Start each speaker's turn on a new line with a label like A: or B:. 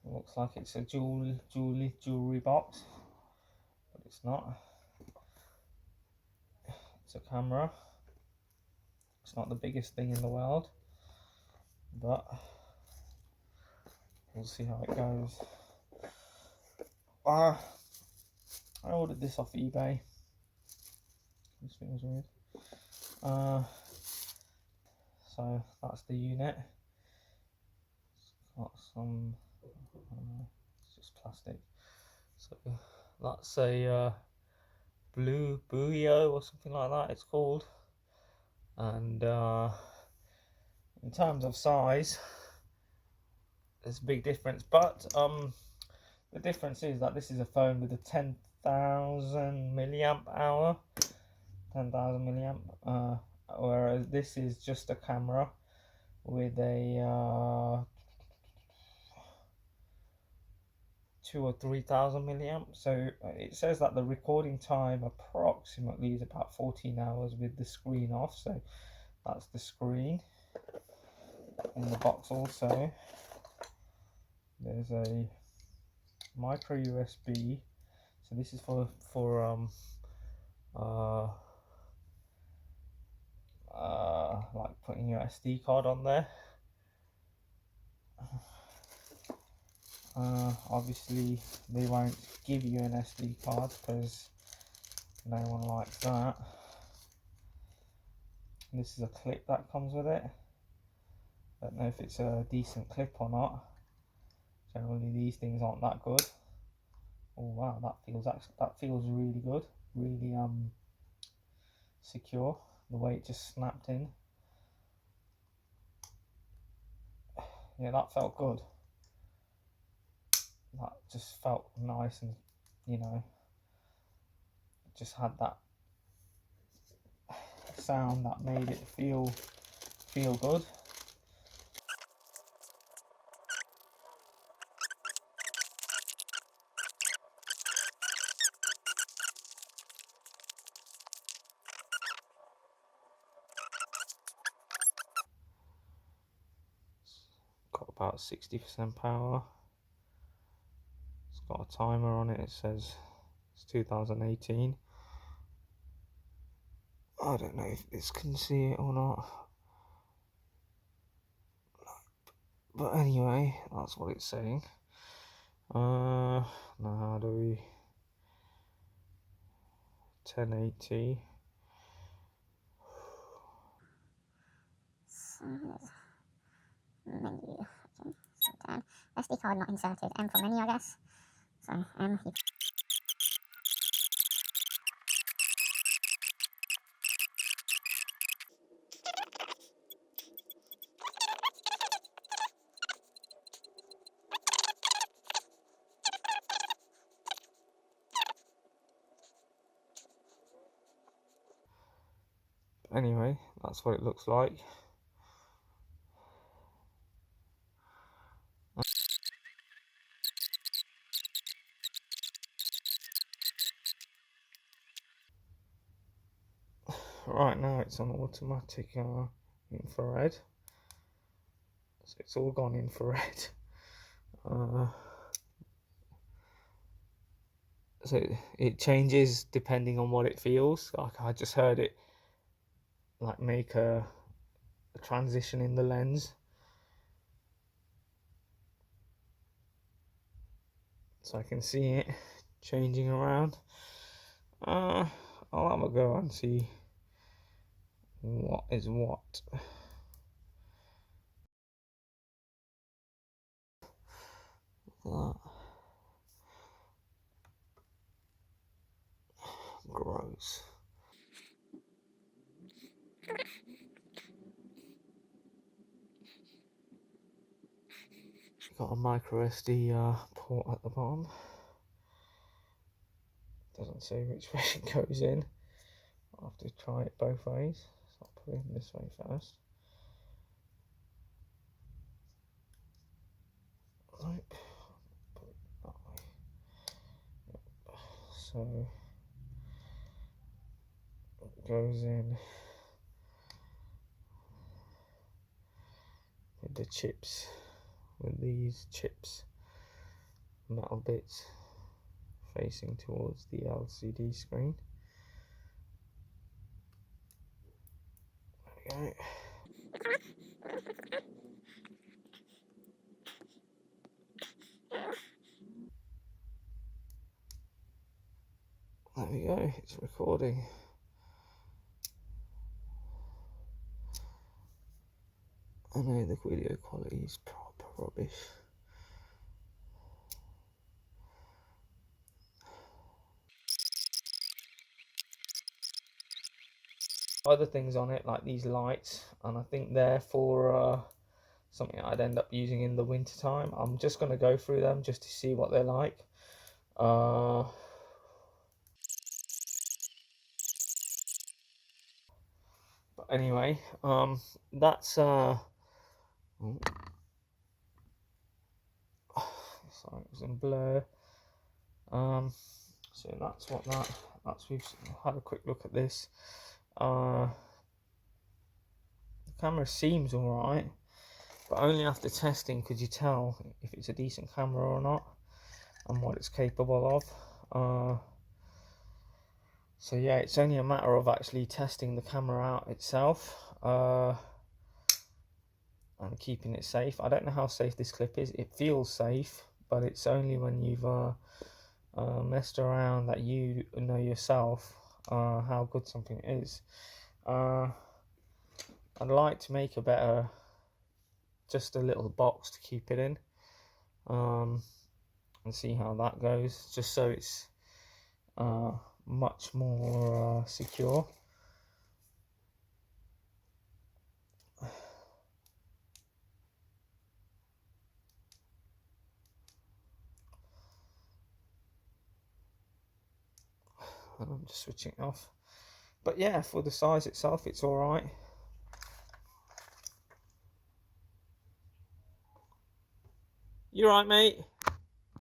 A: It looks like it's a jewelry box, but it's not. It's a camera. It's not the biggest thing in the world, but we'll see how it goes. I ordered this off eBay. This feels weird. So that's the unit. It's got some. It's just plastic. So that's a blue buoyo or something like that. It's called. And in terms of size, there's a big difference. But the difference is that this is a phone with a 10,000 milliamp hour. 10,000 milliamp, whereas this is just a camera with a 2 or 3,000 milliamp. So it says that the recording time approximately is about 14 hours with the screen off. So that's the screen. In the box also there's a micro USB. So this is for like putting your SD card on there. Obviously they won't give you an SD card because no one likes that. This is a clip that comes with it. Don't know if it's a decent clip or not. Generally these things aren't that good. Oh wow, that feels really good, really secure, the way it just snapped in. Yeah, that felt good. That just felt nice, and you know, it just had that sound that made it feel good. Got about 60% power. It's got a timer on it. It says it's 2018. I don't know if this can see it or not, but anyway, that's what it's saying. Now how do we 1080?
B: Menu. Okay, so down. SD card not inserted. M for menu, I guess. So M.
A: Anyway, that's what it looks like. Right now it's on automatic infrared, so it's all gone infrared. So it changes depending on what it feels like. I just heard it like make a transition in the lens, so I can see it changing around. I'll have a go and see what is what. Look at that. Gross. Got a micro SD port at the bottom. Doesn't say which way it goes in. I'll have to try it both ways. So I'll put it in this way first. Nope. Put it that way. Yep. So it goes in with the chips, with these chips. metal bits facing towards the LCD screen. There we go. There we go, it's recording. I know the video quality is proper rubbish. Other things on it, like these lights, and I think they're for something I'd end up using in the winter time. I'm just going to go through them just to see what they're like. But anyway, that's sorry, it was in blur. So that's what that's. We've had a quick look at this. The camera seems alright, but only after testing could you tell if it's a decent camera or not and what it's capable of. So yeah, it's only a matter of actually testing the camera out itself and keeping it safe. I don't know how safe this clip is. It feels safe, but it's only when you've messed around that you know yourself how good something is. I'd like to make a better, just a little box to keep it in, and see how that goes, just so it's much more secure. And I'm just switching it off. But yeah, for the size itself, it's alright. You right, mate?